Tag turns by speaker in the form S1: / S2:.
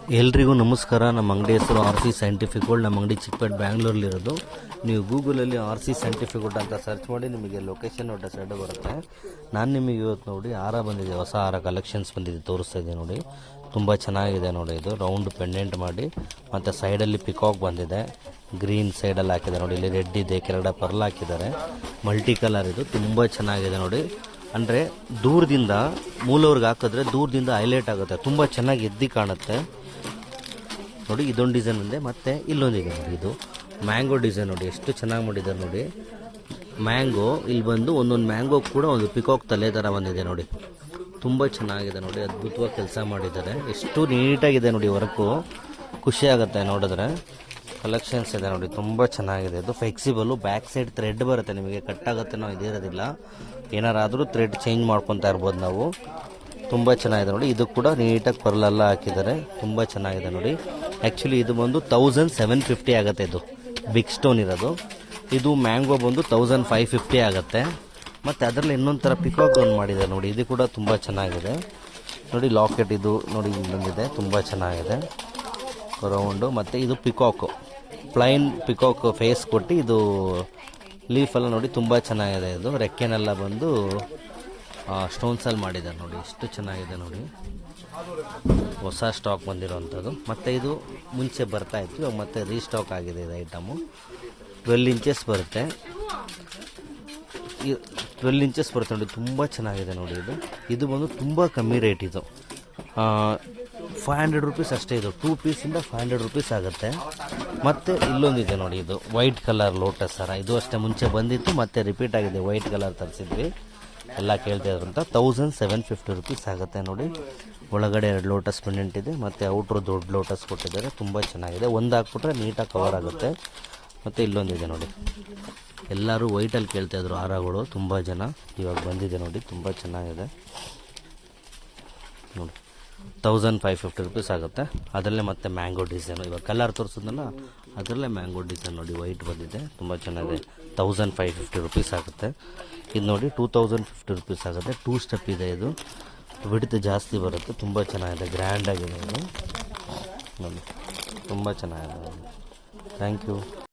S1: ಎಲ್ರಿಗೂ ನಮಸ್ಕಾರ. ನಮ್ಮ ಅಂಗಡಿ ಹೆಸರು RC ಸೈಂಟಿಫಿಕ್ ಗೋಲ್ಡ್. ನಮ್ಮ ಅಂಗಡಿ ಚಿಕ್ಕಪೇಟೆ ಬ್ಯಾಂಗ್ಳೂರಲ್ಲಿರೋದು. ನೀವು ಗೂಗಲಲ್ಲಿ RC ಸೈಂಟಿಫಿಕ್ ಗೋಲ್ಡ್ ಅಂತ ಸರ್ಚ್ ಮಾಡಿ ನಿಮಗೆ ಲೊಕೇಶನ್ ನೋಟ ಸೈಡ್ ಬರುತ್ತೆ. ನಾನು ನಿಮಗೆ ಇವತ್ತು ನೋಡಿ ಹಾರ ಬಂದಿದೆ, ಹೊಸ ಹಾರ ಕಲೆಕ್ಷನ್ಸ್ ಬಂದಿದೆ, ತೋರಿಸ್ತಾ ಇದ್ದೀನಿ ನೋಡಿ. ತುಂಬ ಚೆನ್ನಾಗಿದೆ ನೋಡಿ. ಇದು ರೌಂಡ್ ಪೆಂಡೆಂಟ್ ಮಾಡಿ ಮತ್ತು ಸೈಡಲ್ಲಿ ಪಿಕಾಕ್ ಬಂದಿದೆ, ಗ್ರೀನ್ ಸೈಡಲ್ಲಿ ಹಾಕಿದೆ ನೋಡಿ. ಇಲ್ಲಿ ರೆಡ್ ಇದೆ, ಕೆಳಗಡೆ ಪರ್ಲ್ ಹಾಕಿದ್ದಾರೆ, ಮಲ್ಟಿ ಕಲರ್. ಇದು ತುಂಬ ಚೆನ್ನಾಗಿದೆ ನೋಡಿ. ಅಂದರೆ ದೂರದಿಂದ ಮೂಲವ್ರಿಗೆ ಹಾಕಿದ್ರೆ ದೂರದಿಂದ ಹೈಲೈಟ್ ಆಗುತ್ತೆ, ತುಂಬ ಚೆನ್ನಾಗಿ ಎದ್ದು ಕಾಣುತ್ತೆ ನೋಡಿ. ಇದೊಂದು ಡಿಸೈನ್ ಇದೆ, ಮತ್ತು ಇಲ್ಲೊಂದಿದೆ ನೋಡಿ. ಇದು ಮ್ಯಾಂಗೋ ಡಿಸೈನ್ ನೋಡಿ, ಎಷ್ಟು ಚೆನ್ನಾಗಿ ಮಾಡಿದ್ದಾರೆ ನೋಡಿ. ಮ್ಯಾಂಗೋ ಇಲ್ಲಿ ಬಂದು ಒಂದೊಂದು ಮ್ಯಾಂಗೋ ಕೂಡ ಒಂದು ಪಿಕಾಕ್ ತಲೆ ಥರ ಬಂದಿದೆ ನೋಡಿ. ತುಂಬ ಚೆನ್ನಾಗಿದೆ ನೋಡಿ, ಅದ್ಭುತವಾಗಿ ಕೆಲಸ ಮಾಡಿದ್ದಾರೆ. ಎಷ್ಟು ನೀಟಾಗಿದೆ ನೋಡಿ ವರ್ಕು, ಖುಷಿ ಆಗುತ್ತೆ ನೋಡಿದ್ರೆ. ಕಲೆಕ್ಷನ್ಸ್ ಇದೆ ನೋಡಿ, ತುಂಬ ಚೆನ್ನಾಗಿದೆ. ಇದು ಫ್ಲೆಕ್ಸಿಬಲು, ಬ್ಯಾಕ್ ಸೈಡ್ ಥ್ರೆಡ್ ಬರುತ್ತೆ, ನಿಮಗೆ ಕಟ್ಟಾಗುತ್ತೆ ನಾವು ಇದಿರೋದಿಲ್ಲ. ಏನಾರಾದರೂ ಥ್ರೆಡ್ ಚೇಂಜ್ ಮಾಡ್ಕೊತಾ ಇರ್ಬೋದು ನಾವು. ತುಂಬ ಚೆನ್ನಾಗಿದೆ ನೋಡಿ. ಇದು ಕೂಡ ನೀಟಾಗಿ ಪರ್ಲೆಲ್ಲ ಹಾಕಿದ್ದಾರೆ, ತುಂಬ ಚೆನ್ನಾಗಿದೆ ನೋಡಿ. ಆ್ಯಕ್ಚುಲಿ ಇದು ಬಂದು 1750 ಆಗುತ್ತೆ. ಇದು ಬಿಗ್ ಸ್ಟೋನ್ ಇರೋದು. ಇದು ಮ್ಯಾಂಗೋ ಬಂದು 1550 ಆಗುತ್ತೆ. ಮತ್ತು ಅದರಲ್ಲಿ ಇನ್ನೊಂದು ಥರ ಪಿಕಾಕ್ ಒಂದು ಮಾಡಿದ್ದಾರೆ ನೋಡಿ, ಇದು ಕೂಡ ತುಂಬ ಚೆನ್ನಾಗಿದೆ ನೋಡಿ. ಲಾಕೆಟ್ ಇದು ನೋಡಿ ಬಂದಿದೆ, ತುಂಬ ಚೆನ್ನಾಗಿದೆ ರೌಂಡು. ಮತ್ತು ಇದು ಪಿಕಾಕು, ಪ್ಲೈನ್ ಪಿಕಾಕ್ ಫೇಸ್ ಕೊಟ್ಟು ಇದು ಲೀಫೆಲ್ಲ ನೋಡಿ ತುಂಬ ಚೆನ್ನಾಗಿದೆ. ಇದು ರೆಕ್ಕೆನೆಲ್ಲ ಬಂದು ಸ್ಟೋನ್ಸಲ್ಲಿ ಮಾಡಿದ್ದಾರೆ ನೋಡಿ, ಎಷ್ಟು ಚೆನ್ನಾಗಿದೆ ನೋಡಿ. ಹೊಸ ಸ್ಟಾಕ್ ಬಂದಿರೋವಂಥದ್ದು. ಮತ್ತು ಇದು ಮುಂಚೆ ಬರ್ತಾಯಿತ್ತು, ಇವಾಗ ಮತ್ತೆ ರೀಸ್ಟಾಕ್ ಆಗಿದೆ ಇದು ಐಟಮು. 12 ಇಂಚಸ್ ಬರುತ್ತೆ, 12 ಇಂಚಸ್ ಬರುತ್ತೆ ನೋಡಿ. ತುಂಬ ಚೆನ್ನಾಗಿದೆ ನೋಡಿ. ಇದು ಬಂದು ತುಂಬ ಕಮ್ಮಿ ರೇಟ್. ಇದು 500 ರುಪೀಸ್ ಅಷ್ಟೇ. ಇದು 2 ಪೀಸಿಂದ 500 ರುಪೀಸ್ ಆಗುತ್ತೆ. ಮತ್ತು ಇಲ್ಲೊಂದಿದೆ ನೋಡಿ, ಇದು ವೈಟ್ ಕಲರ್ ಲೋಟಸ್ ಸರ. ಇದು ಅಷ್ಟೇ ಮುಂಚೆ ಬಂದಿತ್ತು, ಮತ್ತೆ ರಿಪೀಟ್ ಆಗಿದೆ. ವೈಟ್ ಕಲರ್ ತರಿಸಿದ್ವಿ, ಎಲ್ಲ ಕೇಳ್ತಾ ಇದ್ರು ಅಂತ. 1750 ರುಪೀಸ್ ಆಗುತ್ತೆ ನೋಡಿ. ಒಳಗಡೆ 2 ಲೋಟಸ್ ಪೆಂಡೆಂಟ್ ಇದೆ, ಮತ್ತು ಔಟ್ರು ದೊಡ್ಡ ಲೋಟಸ್ ಕೊಟ್ಟಿದ್ದಾರೆ, ತುಂಬ ಚೆನ್ನಾಗಿದೆ. ಒಂದು ಹಾಕ್ಬಿಟ್ರೆ ನೀಟಾಗಿ ಕವರ್ ಆಗುತ್ತೆ. ಮತ್ತು ಇಲ್ಲೊಂದಿದೆ ನೋಡಿ, ಎಲ್ಲರೂ ವೈಟಲ್ಲಿ ಕೇಳ್ತಾಯಿದ್ರು ಹಾರಗಳು ತುಂಬ ಜನ. ಇವಾಗ ಬಂದಿದೆ ನೋಡಿ, ತುಂಬ ಚೆನ್ನಾಗಿದೆ ನೋಡಿ. 1550 ರುಪೀಸ್ ಆಗುತ್ತೆ. ಅದರಲ್ಲೇ ಮತ್ತೆ ಮ್ಯಾಂಗೋ ಡಿಸೈನು, ಇವಾಗ ಕಲರ್ ತೋರಿಸೋದಲ್ಲ ಅದರಲ್ಲೇ ಮ್ಯಾಂಗೋ ಡಿಸೈನ್ ನೋಡಿ, ವೈಟ್ ಬಂದಿದೆ, ತುಂಬ ಚೆನ್ನಾಗಿದೆ. 1550 ರುಪೀಸ್ ಆಗುತ್ತೆ. ಇದು ನೋಡಿ 2050 ರುಪೀಸ್ ಆಗುತ್ತೆ. 2 ಸ್ಟೆಪ್ ಇದೆ. ಇದು ವಿಡ್ತ್ ಜಾಸ್ತಿ ಬರುತ್ತೆ, ತುಂಬ ಚೆನ್ನಾಗಿದೆ, ಗ್ರ್ಯಾಂಡಾಗಿದೆ ಇದು ನೋಡಿ, ತುಂಬ ಚೆನ್ನಾಗಿದೆ. Thank you.